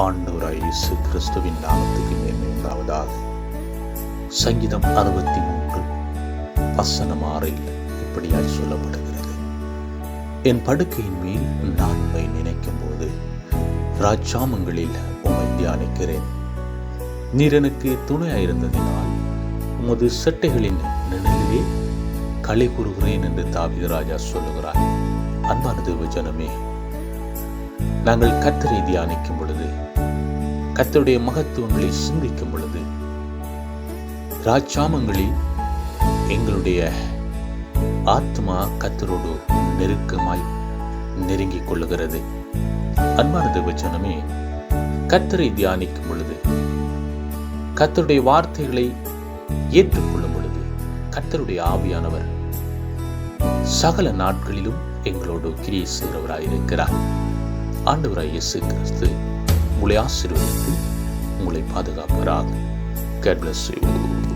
ஆண்டவராய் இயேசு கிறிஸ்துவின் நாமத்துக்கு மேன்மை உண்டாவதாக. சங்கீதம் 63 வசனம் 6 இப்படியாய் சொல்லப்படுகிறது. என் படுக்கையின் மேல் நான் உம்மை நினைக்கும் போது ராஜாமங்களில் உம்மை தியானிக்கிறேன். நீர் எனக்கு துணையாயிருந்ததினால் உமது செட்டைகளின் நிழலிலே களி கூறுகிறேன் என்று தாவீது ராஜா சொல்லுகிறார். அன்பான தேவ ஜனமே, நாங்கள் கர்த்தரை தியானிக்கும் பொழுது, கர்த்தருடைய மகத்துவங்களை சிந்திக்கும் பொழுது, ராஜாமங்களில் எங்களுடைய ஆத்மா கர்த்தரோடு நெருக்கமாய் நெருங்கிக் கொள்ளுகிறது. அன்பான தேவ ஜனமே, கர்த்தரை தியானிக்கும் பொழுது, கர்த்தருடைய வார்த்தைகளை ஏற்றுக்கொள்ளும் பொழுது, கர்த்தருடைய ஆவியானவர் சகல நாட்களிலும் எங்களோடு கிரியை செய்கிறவராயிருக்கிறார். ஆண்டவராய் இயேசு கிறிஸ்து உங்களை ஆசீர்வதித்து உங்களை பாதுகாப்பாராக. God bless you.